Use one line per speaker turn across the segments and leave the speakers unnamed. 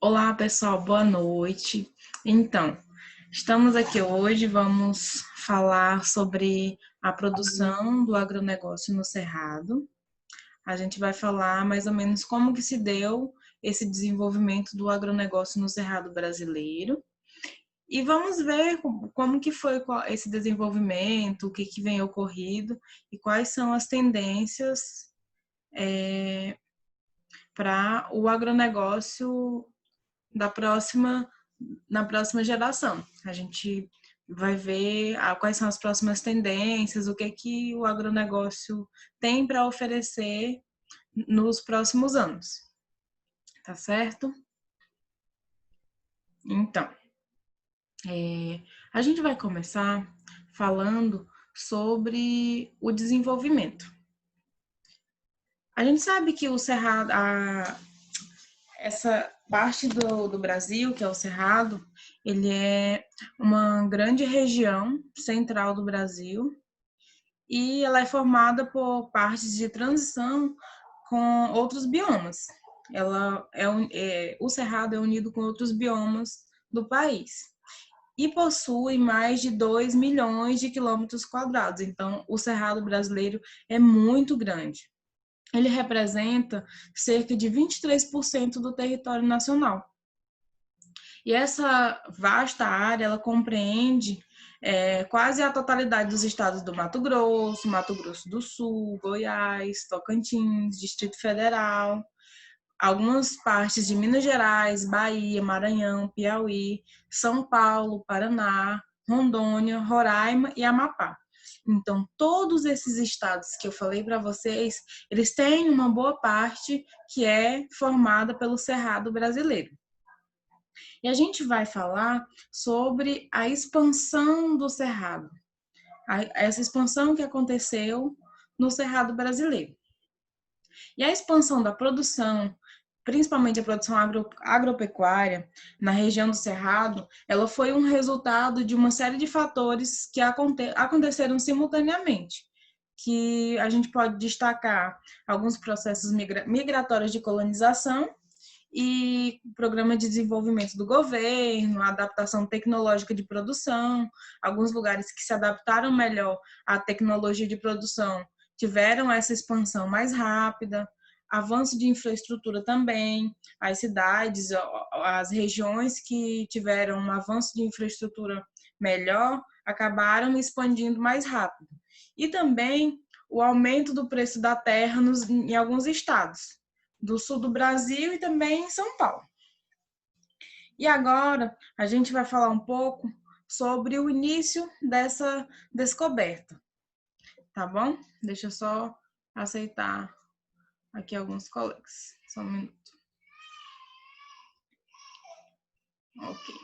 Olá, pessoal, boa noite. Então, estamos aqui hoje, vamos falar sobre a produção do agronegócio no Cerrado. A gente vai falar mais ou menos como que se deu esse desenvolvimento do agronegócio no Cerrado brasileiro. E vamos ver como que foi esse desenvolvimento, o que que vem ocorrido e quais são as tendências para o agronegócio da próxima na próxima geração. A gente vai ver quais são as próximas tendências, o que que o agronegócio tem para oferecer nos próximos anos, tá certo? Então, a gente vai começar falando sobre o desenvolvimento. A gente sabe que o Cerrado, essa parte do Brasil, que é o Cerrado, ele é uma grande região central do Brasil e ela é formada por partes de transição com outros biomas. O Cerrado é unido com outros biomas do país e possui mais de 2 milhões de quilômetros quadrados. Então, o Cerrado brasileiro é muito grande. Ele representa cerca de 23% do território nacional. E essa vasta área, ela compreende quase a totalidade dos estados do Mato Grosso do Sul, Goiás, Tocantins, Distrito Federal, algumas partes de Minas Gerais, Bahia, Maranhão, Piauí, São Paulo, Paraná, Rondônia, Roraima e Amapá. Então, todos esses estados que eu falei para vocês, eles têm uma boa parte que é formada pelo Cerrado brasileiro. E a gente vai falar sobre a expansão do Cerrado, essa expansão que aconteceu no Cerrado brasileiro. E a expansão da produção, principalmente a produção agropecuária na região do Cerrado, ela foi um resultado de uma série de fatores que aconteceram simultaneamente, que a gente pode destacar alguns processos migratórios de colonização e programa de desenvolvimento do governo, adaptação tecnológica de produção, alguns lugares que se adaptaram melhor à tecnologia de produção tiveram essa expansão mais rápida, avanço de infraestrutura também, as cidades, as regiões que tiveram um avanço de infraestrutura melhor acabaram expandindo mais rápido. E também o aumento do preço da terra em alguns estados do sul do Brasil e também em São Paulo. E agora a gente vai falar um pouco sobre o início dessa descoberta, tá bom? Deixa eu só aceitar aqui alguns colegas. Só um minuto. Ok.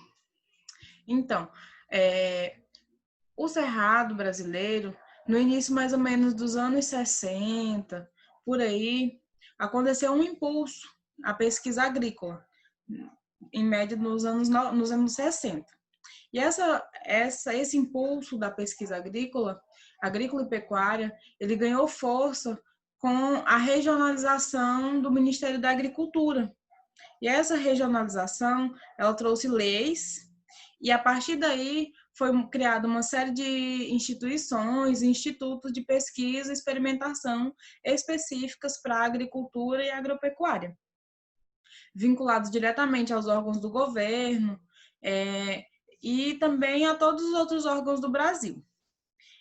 Então, o Cerrado brasileiro, no início mais ou menos dos anos 60, por aí, aconteceu um impulso à pesquisa agrícola, em média nos anos 60. E esse impulso da pesquisa agrícola e pecuária, ele ganhou força com a regionalização do Ministério da Agricultura. E essa regionalização, ela trouxe leis e a partir daí foi criada uma série de instituições, institutos de pesquisa e experimentação específicas para a agricultura e agropecuária, vinculados diretamente aos órgãos do governo e também a todos os outros órgãos do Brasil.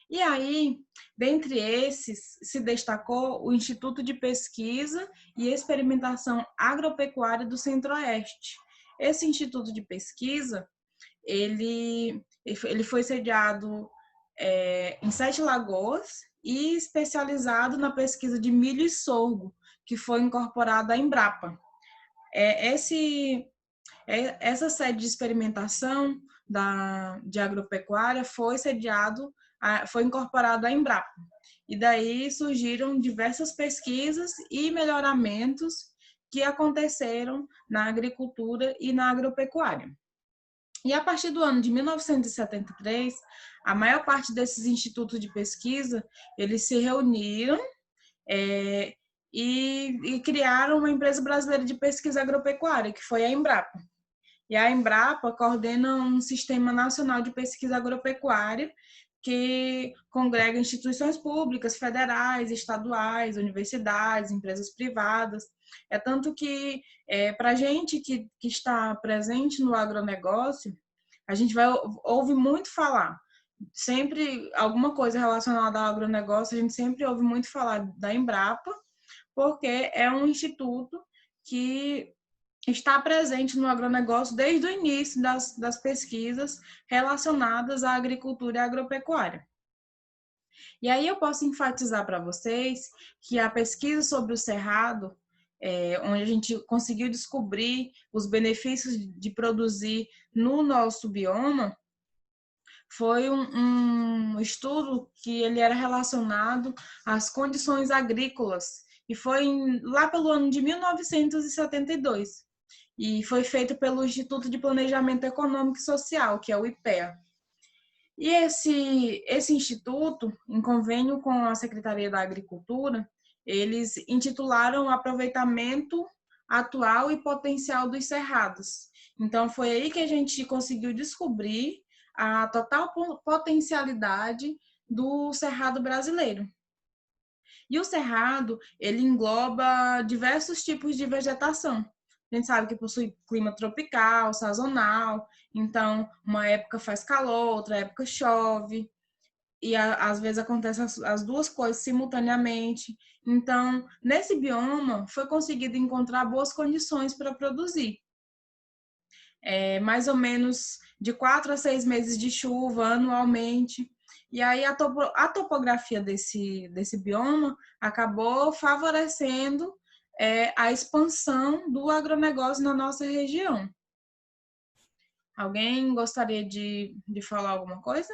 E aí, dentre esses, se destacou o Instituto de Pesquisa e Experimentação Agropecuária do Centro-Oeste. Esse instituto de pesquisa, ele foi sediado em Sete Lagoas e especializado na pesquisa de milho e sorgo, que foi incorporado à Embrapa. Essa sede de experimentação de agropecuária foi incorporado à Embrapa. E daí surgiram diversas pesquisas e melhoramentos que aconteceram na agricultura e na agropecuária. E a partir do ano de 1973, a maior parte desses institutos de pesquisa, eles se reuniram e criaram uma empresa brasileira de pesquisa agropecuária, que foi a Embrapa. E a Embrapa coordena um sistema nacional de pesquisa agropecuária que congrega instituições públicas, federais, estaduais, universidades, empresas privadas. É tanto que, para a gente que está presente no agronegócio, a gente ouve muito falar. Sempre alguma coisa relacionada ao agronegócio, a gente sempre ouve muito falar da Embrapa, porque é um instituto que está presente no agronegócio desde o início das pesquisas relacionadas à agricultura e à agropecuária. E aí eu posso enfatizar para vocês que a pesquisa sobre o cerrado, onde a gente conseguiu descobrir os benefícios de produzir no nosso bioma, foi um estudo que ele era relacionado às condições agrícolas, e foi lá pelo ano de 1972. E foi feito pelo Instituto de Planejamento Econômico e Social, que é o IPEA. E esse instituto, em convênio com a Secretaria da Agricultura, eles intitularam Aproveitamento Atual e Potencial dos Cerrados. Então, foi aí que a gente conseguiu descobrir a total potencialidade do cerrado brasileiro. E o cerrado, ele engloba diversos tipos de vegetação. A gente sabe que possui clima tropical, sazonal, então uma época faz calor, outra época chove, e às vezes acontecem as duas coisas simultaneamente. Então, nesse bioma, foi conseguido encontrar boas condições para produzir. Mais ou menos de 4 a 6 meses de chuva anualmente. E aí a topografia desse bioma acabou favorecendo a expansão do agronegócio na nossa região. Alguém gostaria de falar alguma coisa?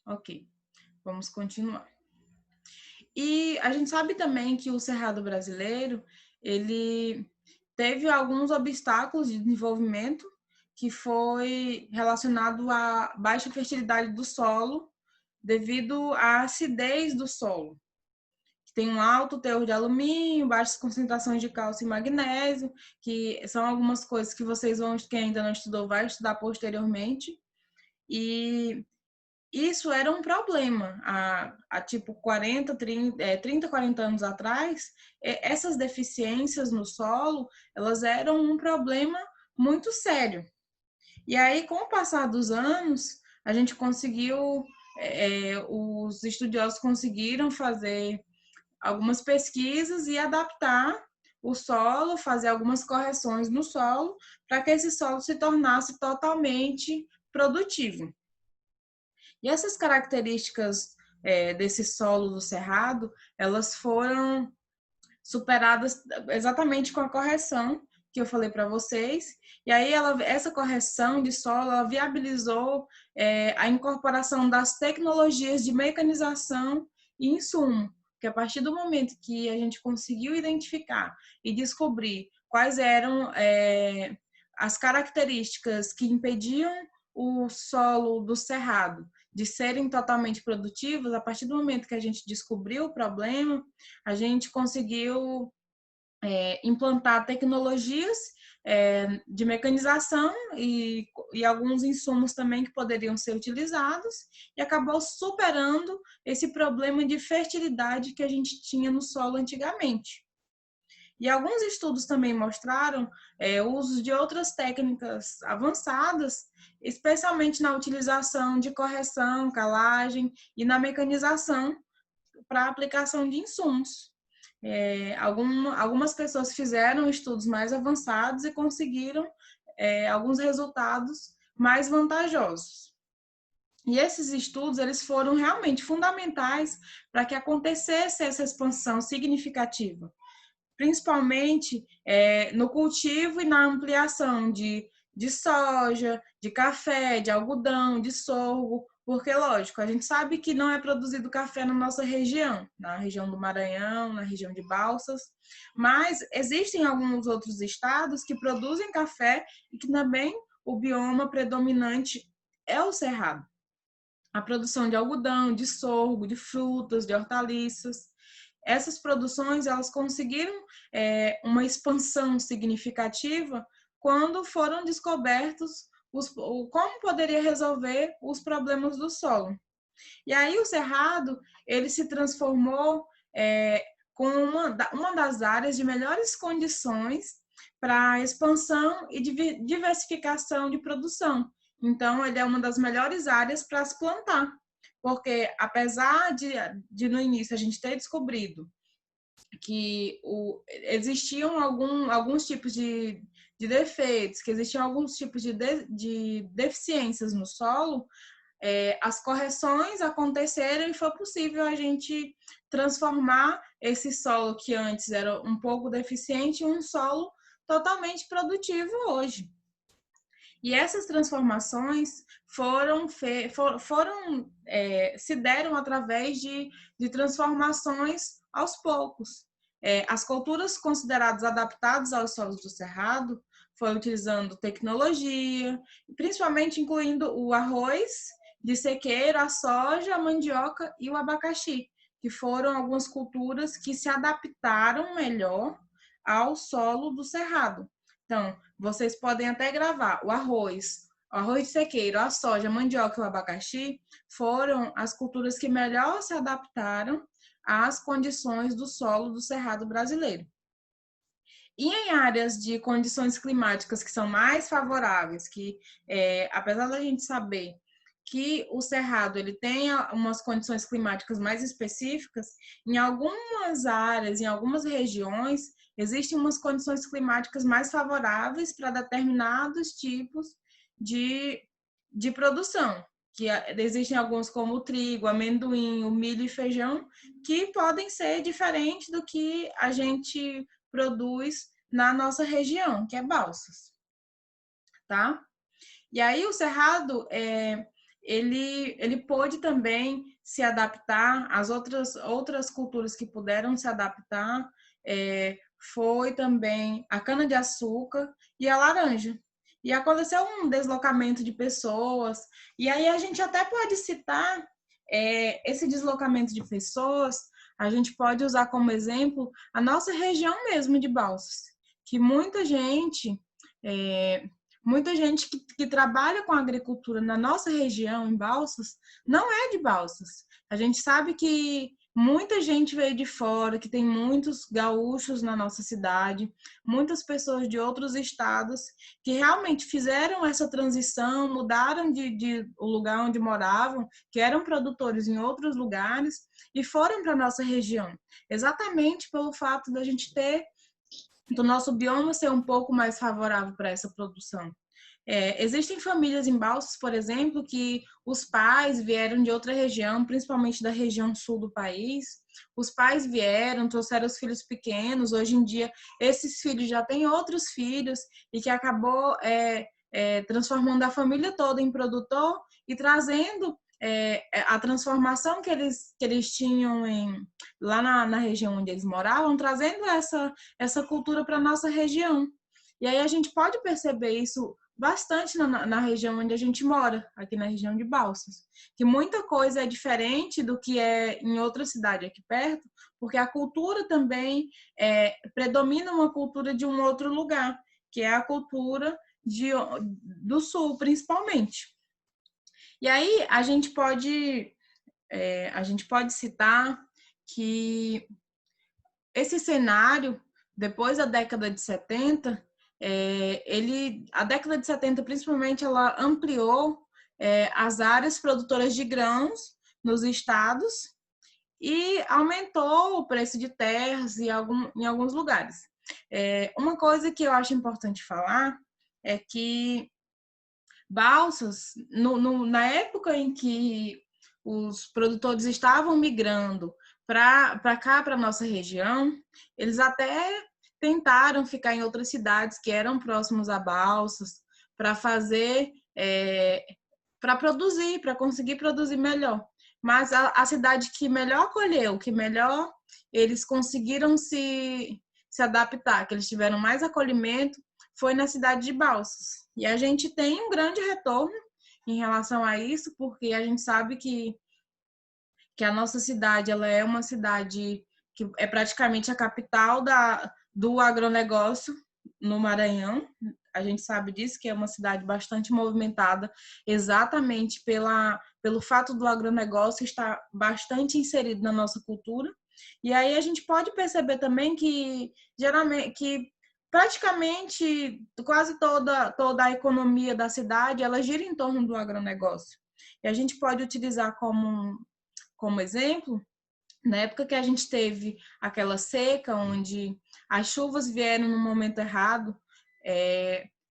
Ok, vamos continuar. E a gente sabe também que o Cerrado brasileiro, ele teve alguns obstáculos de desenvolvimento, que foi relacionado à baixa fertilidade do solo, devido à acidez do solo. Tem um alto teor de alumínio, baixas concentrações de cálcio e magnésio, que são algumas coisas que vocês vão, quem ainda não estudou, vai estudar posteriormente. E isso era um problema há tipo 30, 40 anos atrás. Essas deficiências no solo, elas eram um problema muito sério. E aí, com o passar dos anos, a gente conseguiu, os estudiosos conseguiram fazer algumas pesquisas e adaptar o solo, fazer algumas correções no solo, para que esse solo se tornasse totalmente produtivo. E essas características desse solo do cerrado, elas foram superadas exatamente com a correção que eu falei para vocês. E aí essa correção de solo ela viabilizou a incorporação das tecnologias de mecanização e insumo, que a partir do momento que a gente conseguiu identificar e descobrir quais eram as características que impediam o solo do cerrado de serem totalmente produtivos, a partir do momento que a gente descobriu o problema, a gente conseguiu implantar tecnologias de mecanização e alguns insumos também que poderiam ser utilizados, e acabou superando esse problema de fertilidade que a gente tinha no solo antigamente. E alguns estudos também mostraram o uso de outras técnicas avançadas, especialmente na utilização de correção, calagem e na mecanização para aplicação de insumos. Algumas pessoas fizeram estudos mais avançados e conseguiram alguns resultados mais vantajosos. E esses estudos eles foram realmente fundamentais para que acontecesse essa expansão significativa, principalmente no cultivo e na ampliação de soja, de café, de algodão, de sorgo, porque, lógico, a gente sabe que não é produzido café na nossa região, na região do Maranhão, na região de Balsas, mas existem alguns outros estados que produzem café e que também o bioma predominante é o cerrado. a produção de algodão, de sorgo, de frutas, de hortaliças. Essas produções elas conseguiram uma expansão significativa quando foram descobertos como poderia resolver os problemas do solo. E aí o Cerrado ele se transformou com uma das áreas de melhores condições para expansão e diversificação de produção. Então, ele é uma das melhores áreas para se plantar, porque apesar de no início a gente ter descobrido que existiam alguns tipos de defeitos, que existiam alguns tipos de deficiências no solo, as correções aconteceram e foi possível a gente transformar esse solo que antes era um pouco deficiente em um solo totalmente produtivo hoje. E essas transformações se deram através de transformações aos poucos. As culturas consideradas adaptadas aos solos do Cerrado foi utilizando tecnologia, principalmente incluindo o arroz de sequeiro, a soja, a mandioca e o abacaxi, que foram algumas culturas que se adaptaram melhor ao solo do Cerrado. Então, vocês podem até gravar o arroz de sequeiro, a soja, a mandioca e o abacaxi foram as culturas que melhor se adaptaram às condições do solo do Cerrado brasileiro. E em áreas de condições climáticas que são mais favoráveis, que apesar da gente saber que o Cerrado ele tem umas condições climáticas mais específicas, em algumas áreas, em algumas regiões, existem umas condições climáticas mais favoráveis para determinados tipos de produção. Que existem alguns como o trigo, amendoim, o milho e feijão, que podem ser diferentes do que a gente produz na nossa região, que é Balsas, tá? E aí o Cerrado, ele pôde também se adaptar, as outras culturas que puderam se adaptar foi também a cana-de-açúcar e a laranja. E aconteceu um deslocamento de pessoas, e aí a gente até pode citar esse deslocamento de pessoas, a gente pode usar como exemplo a nossa região mesmo de Balsas, que muita gente que trabalha com agricultura na nossa região, em Balsas, não é de Balsas. A gente sabe que muita gente veio de fora, que tem muitos gaúchos na nossa cidade, muitas pessoas de outros estados que realmente fizeram essa transição, mudaram de o lugar onde moravam, que eram produtores em outros lugares, e foram para a nossa região. Exatamente pelo fato da gente ter do nosso bioma ser um pouco mais favorável para essa produção. Existem famílias em Balsas, por exemplo, que os pais vieram de outra região, principalmente da região sul do país. Os pais vieram, trouxeram os filhos pequenos. Hoje em dia, esses filhos já têm outros filhos e que acabou transformando a família toda em produtor e trazendo a transformação que eles tinham lá na região onde eles moravam, trazendo essa cultura para a nossa região. E aí a gente pode perceber isso bastante na região onde a gente mora, aqui na região de Balsas, que muita coisa é diferente do que é em outra cidade aqui perto, porque a cultura também predomina uma cultura de um outro lugar, que é a cultura do sul, principalmente. E aí a gente pode citar que esse cenário, depois da década de 70, a década de 70, principalmente, ela ampliou as áreas produtoras de grãos nos estados e aumentou o preço de terras em alguns lugares. Uma coisa que eu acho importante falar é que Balsas, na época em que os produtores estavam migrando para cá, para a nossa região, eles até tentaram ficar em outras cidades que eram próximas a Balsas para fazer, para produzir, para conseguir produzir melhor. Mas a cidade que melhor acolheu, que melhor eles conseguiram se adaptar, que eles tiveram mais acolhimento, foi na cidade de Balsas. E a gente tem um grande retorno em relação a isso, porque a gente sabe que a nossa cidade ela é uma cidade que é praticamente a capital do agronegócio no Maranhão. A gente sabe disso, que é uma cidade bastante movimentada, exatamente pelo fato do agronegócio estar bastante inserido na nossa cultura. E aí a gente pode perceber também que geralmente que praticamente quase toda a economia da cidade ela gira em torno do agronegócio. E a gente pode utilizar como exemplo, na época que a gente teve aquela seca, onde as chuvas vieram no momento errado,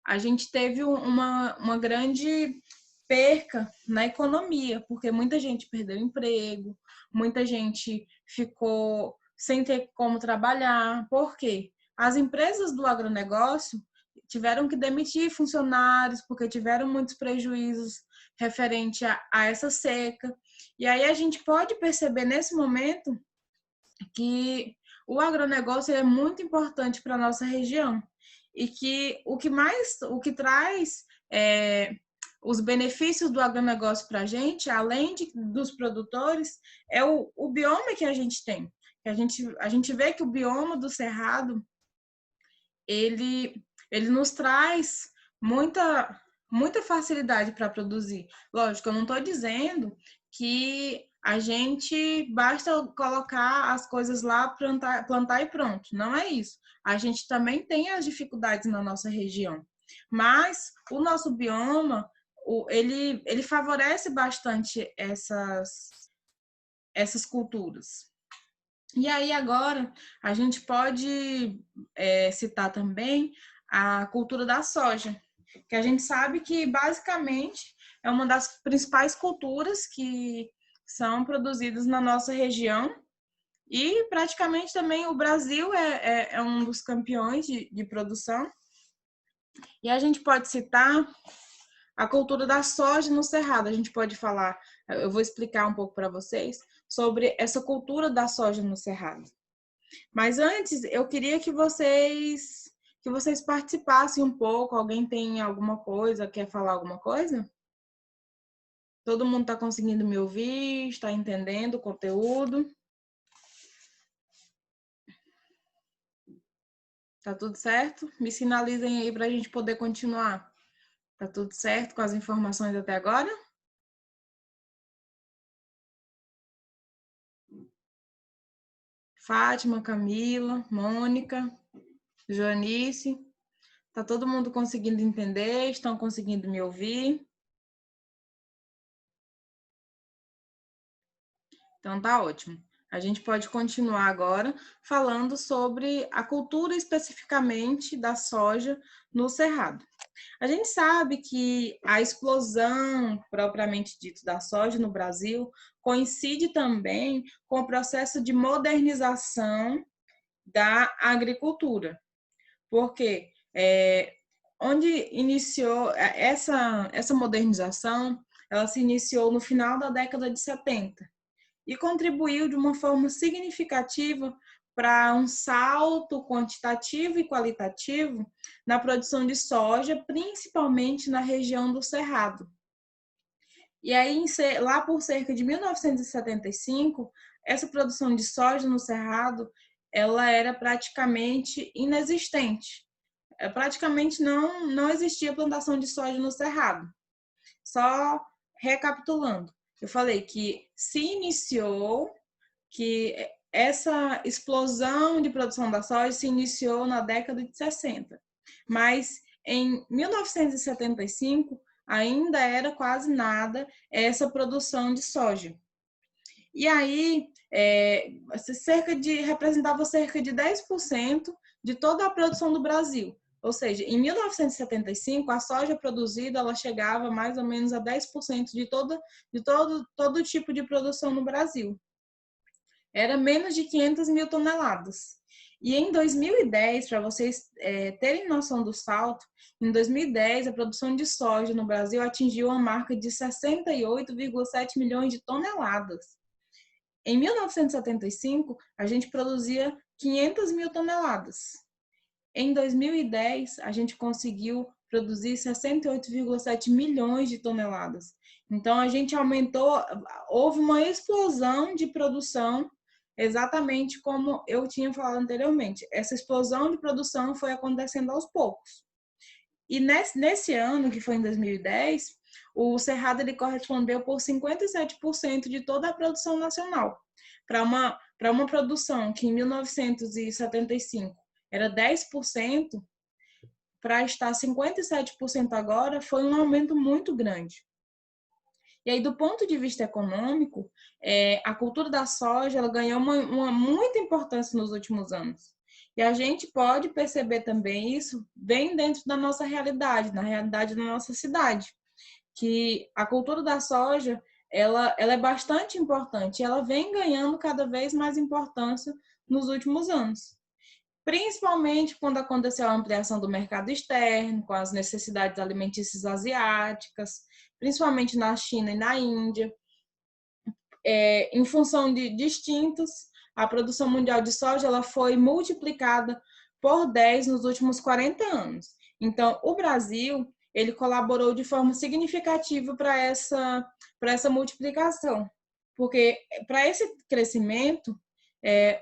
a gente teve uma grande perca na economia, porque muita gente perdeu emprego, muita gente ficou sem ter como trabalhar. Por quê? As empresas do agronegócio tiveram que demitir funcionários porque tiveram muitos prejuízos referente a essa seca. E aí a gente pode perceber nesse momento que o agronegócio é muito importante para a nossa região e que o que traz os benefícios do agronegócio para a gente, além dos produtores, é o bioma que a gente tem. A gente vê que o bioma do Cerrado, ele nos traz muita facilidade para produzir. Lógico, eu não estou dizendo que a gente basta colocar as coisas lá, plantar e pronto. Não é isso. A gente também tem as dificuldades na nossa região. Mas o nosso bioma, ele favorece bastante essas culturas. E aí agora a gente pode citar também a cultura da soja, que a gente sabe que basicamente é uma das principais culturas que são produzidas na nossa região e praticamente também o Brasil é um dos campeões de produção. E a gente pode citar a cultura da soja no Cerrado. A gente pode falar, eu vou explicar um pouco para vocês sobre essa cultura da soja no Cerrado. Mas antes, eu queria que vocês participassem um pouco. Alguém tem alguma coisa, quer falar alguma coisa? Todo mundo está conseguindo me ouvir? Está entendendo o conteúdo? Tá tudo certo? Me sinalizem aí para a gente poder continuar. Tá tudo certo com as informações até agora? Fátima, Camila, Mônica, Joanice. Tá todo mundo conseguindo entender? Estão conseguindo me ouvir? Então tá ótimo. A gente pode continuar agora falando sobre a cultura especificamente da soja no Cerrado. A gente sabe que a explosão propriamente dita da soja no Brasil coincide também com o processo de modernização da agricultura, porque onde iniciou essa modernização, ela se iniciou no final da década de 70 e contribuiu de uma forma significativa para um salto quantitativo e qualitativo na produção de soja, principalmente na região do Cerrado. E aí, lá por cerca de 1975, essa produção de soja no Cerrado, ela era praticamente inexistente. Praticamente não existia plantação de soja no Cerrado. Só recapitulando, eu falei que se iniciou, que essa explosão de produção da soja se iniciou na década de 60, mas em 1975 ainda era quase nada essa produção de soja. E aí, representava cerca de 10% de toda a produção do Brasil. Ou seja, em 1975, a soja produzida ela chegava mais ou menos a 10% de todo tipo de produção no Brasil. Era menos de 500 mil toneladas. E em 2010, para vocês terem noção do salto, em 2010 a produção de soja no Brasil atingiu a marca de 68,7 milhões de toneladas. Em 1975, a gente produzia 500 mil toneladas. Em 2010, a gente conseguiu produzir 68,7 milhões de toneladas. Então, a gente aumentou, houve uma explosão de produção, exatamente como eu tinha falado anteriormente. Essa explosão de produção foi acontecendo aos poucos. E nesse ano, que foi em 2010, o Cerrado ele correspondeu por 57% de toda a produção nacional. Para uma produção que em 1975 era 10%, para estar 57% agora, foi um aumento muito grande. E aí, do ponto de vista econômico, a cultura da soja ela ganhou uma muita importância nos últimos anos. E a gente pode perceber também isso bem dentro da nossa realidade, na realidade da nossa cidade, que a cultura da soja ela é bastante importante, ela vem ganhando cada vez mais importância nos últimos anos. Principalmente quando aconteceu a ampliação do mercado externo, com as necessidades alimentícias asiáticas, principalmente na China e na Índia. Em função de distintos, a produção mundial de soja ela foi multiplicada por 10 nos últimos 40 anos. Então, o Brasil ele colaborou de forma significativa para essa multiplicação, porque para esse crescimento,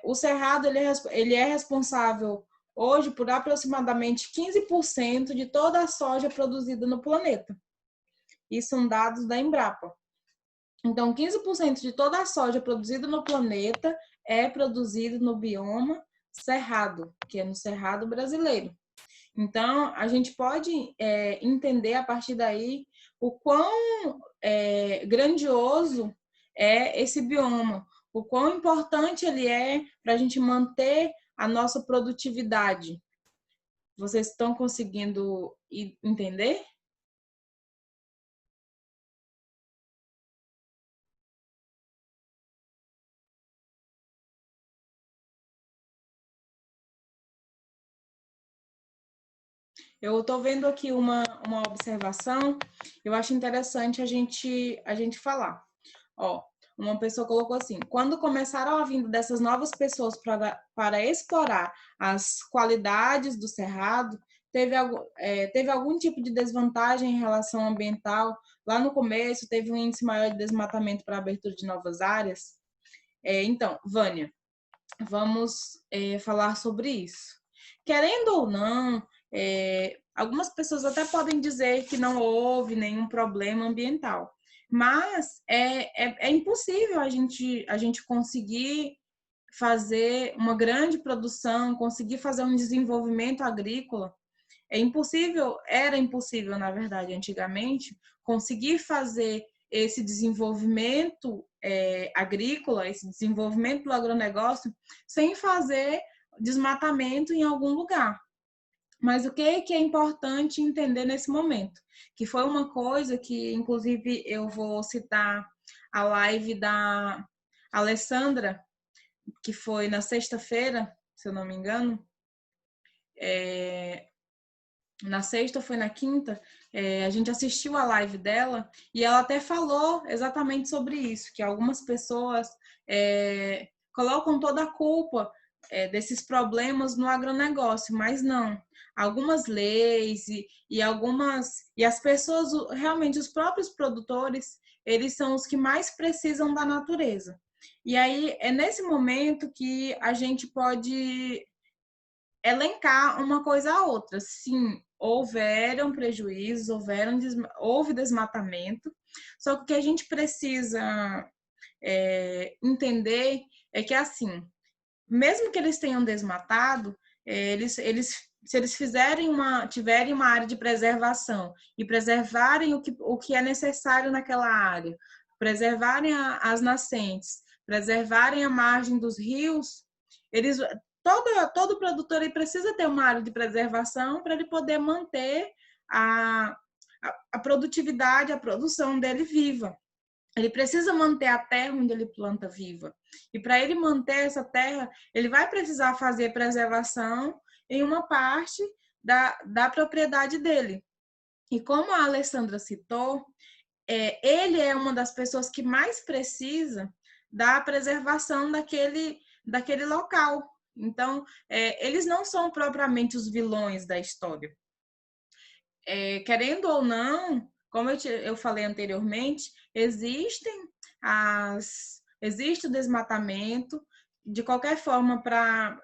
o Cerrado ele é responsável hoje por aproximadamente 15% de toda a soja produzida no planeta. Isso são dados da Embrapa. Então, 15% de toda a soja produzida no planeta é produzida no bioma Cerrado, que é no Cerrado brasileiro. Então, a gente pode entender a partir daí o quão grandioso é esse bioma, o quão importante ele é para a gente manter a nossa produtividade. Vocês estão conseguindo entender? Eu estou vendo aqui uma observação, eu acho interessante a gente falar. Ó, uma pessoa colocou assim: quando começaram a vinda dessas novas pessoas para explorar as qualidades do cerrado, teve algum tipo de desvantagem em relação ambiental? Lá no começo, teve um índice maior de desmatamento para a abertura de novas áreas? Então, Vânia, vamos falar sobre isso. Querendo ou não, algumas pessoas até podem dizer que não houve nenhum problema ambiental, mas é impossível a gente conseguir fazer uma grande produção, conseguir fazer um desenvolvimento agrícola. Era impossível, na verdade, antigamente, conseguir fazer esse desenvolvimento agrícola, esse desenvolvimento do agronegócio, sem fazer desmatamento em algum lugar. Mas o que é importante entender nesse momento? Que foi uma coisa que, inclusive, eu vou citar a live da Alessandra, que foi na sexta-feira, se eu não me engano. Na sexta ou foi na quinta, a gente assistiu a live dela e ela até falou exatamente sobre isso, que algumas pessoas colocam toda a culpa desses problemas no agronegócio, mas não. Algumas leis e as pessoas, realmente os próprios produtores, eles são os que mais precisam da natureza. E aí é nesse momento que a gente pode elencar uma coisa a outra. Sim, houveram prejuízos, houve desmatamento, só que o que a gente precisa entender é que, assim, mesmo que eles tenham desmatado, se eles tiverem uma área de preservação e preservarem o que é necessário naquela área, preservarem as nascentes, preservarem a margem dos rios, eles todo produtor ele precisa ter uma área de preservação para ele poder manter a produtividade, a produção dele viva. Ele precisa manter a terra onde ele planta viva. E para ele manter essa terra, ele vai precisar fazer preservação em uma parte da propriedade dele. E como a Alessandra citou, ele é uma das pessoas que mais precisa da preservação daquele local. Então, eles não são propriamente os vilões da história. querendo ou não, como eu falei anteriormente, existe o desmatamento. De qualquer forma,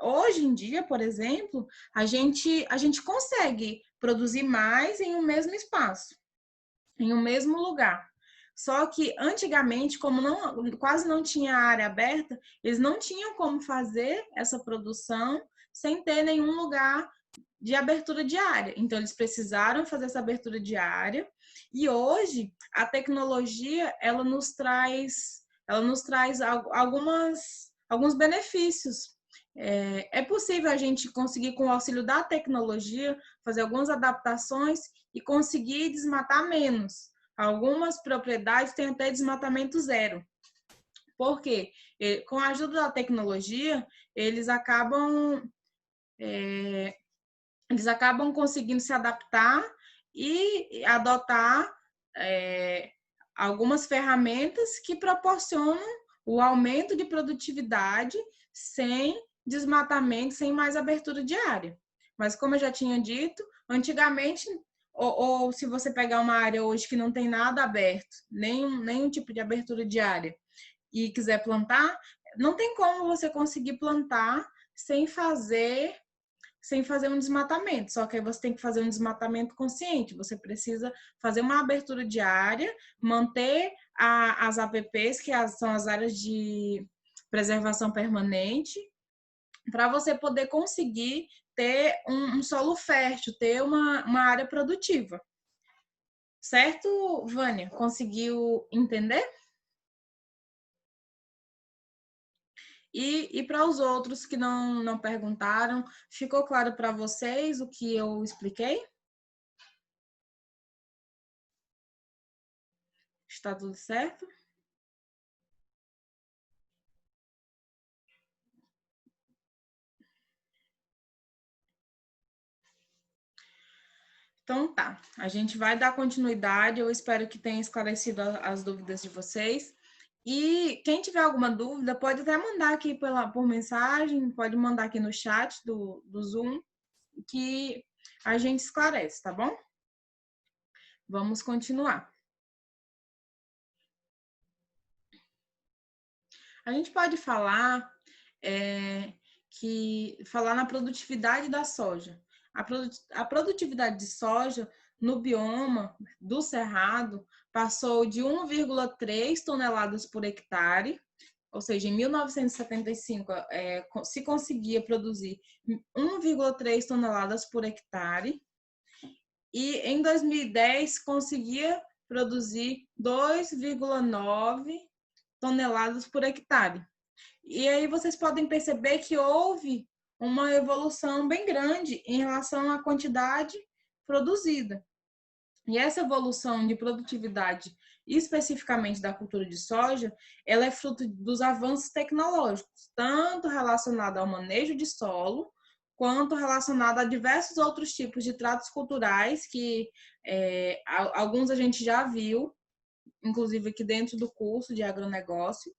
hoje em dia, por exemplo, a gente consegue produzir mais em um mesmo espaço, em um mesmo lugar. Só que antigamente, como quase não tinha área aberta, eles não tinham como fazer essa produção sem ter nenhum lugar de abertura diária. Então, eles precisaram fazer essa abertura diária. E hoje, a tecnologia, ela nos traz alguns benefícios. É possível a gente conseguir, com o auxílio da tecnologia, fazer algumas adaptações e conseguir desmatar menos. Algumas propriedades têm até desmatamento zero. Por quê? Com a ajuda da tecnologia, eles acabam conseguindo se adaptar e adotar algumas ferramentas que proporcionam o aumento de produtividade sem desmatamento, sem mais abertura de área. Mas, como eu já tinha dito, antigamente, ou se você pegar uma área hoje que não tem nada aberto, nenhum tipo de abertura de área, e quiser plantar, não tem como você conseguir plantar sem fazer um desmatamento. Só que aí você tem que fazer um desmatamento consciente. Você precisa fazer uma abertura de área, manter as APPs, que são as áreas de preservação permanente, para você poder conseguir ter um solo fértil, ter uma área produtiva. Certo, Vânia? Conseguiu entender? E para os outros que não perguntaram, ficou claro para vocês o que eu expliquei? Está tudo certo? Então tá, a gente vai dar continuidade. Eu espero que tenha esclarecido as dúvidas de vocês. E quem tiver alguma dúvida, pode até mandar aqui por mensagem, pode mandar aqui no chat do Zoom, que a gente esclarece, tá bom? Vamos continuar. A gente pode falar falar na produtividade da soja. A produtividade de soja no bioma do Cerrado passou de 1,3 toneladas por hectare, ou seja, em 1975 se conseguia produzir 1,3 toneladas por hectare, e em 2010 conseguia produzir 2,9 toneladas por hectare. E aí vocês podem perceber que houve uma evolução bem grande em relação à quantidade produzida. E essa evolução de produtividade, especificamente da cultura de soja, ela é fruto dos avanços tecnológicos, tanto relacionado ao manejo de solo, quanto relacionado a diversos outros tipos de tratos culturais que alguns a gente já viu, inclusive aqui dentro do curso de agronegócio.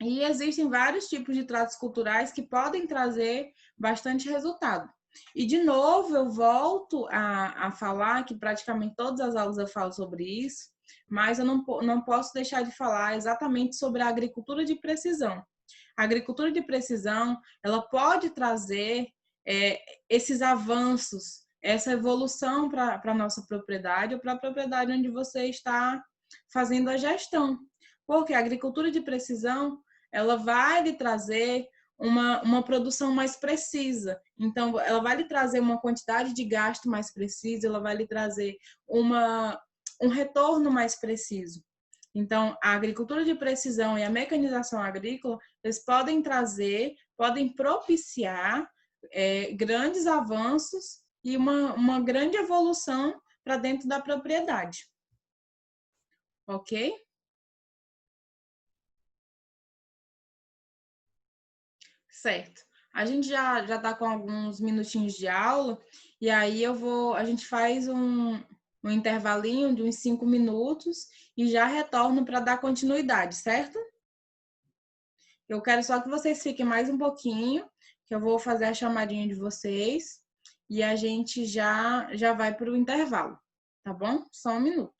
E existem vários tipos de tratos culturais que podem trazer bastante resultado. E, de novo, eu volto a falar que praticamente todas as aulas eu falo sobre isso, mas eu não posso deixar de falar exatamente sobre a agricultura de precisão. A agricultura de precisão, ela pode trazer esses avanços, essa evolução para a nossa propriedade ou para a propriedade onde você está fazendo a gestão. Porque a agricultura de precisão, ela vai lhe trazer uma produção mais precisa. Então, ela vai lhe trazer uma quantidade de gasto mais precisa, ela vai lhe trazer um retorno mais preciso. Então, a agricultura de precisão e a mecanização agrícola, eles podem propiciar grandes avanços e uma grande evolução para dentro da propriedade. Ok? Certo. A gente já está com alguns minutinhos de aula, e aí a gente faz um intervalinho de uns 5 minutos e já retorno para dar continuidade, certo? Eu quero só que vocês fiquem mais um pouquinho, que eu vou fazer a chamadinha de vocês, e a gente já vai para o intervalo, tá bom? Só um minuto.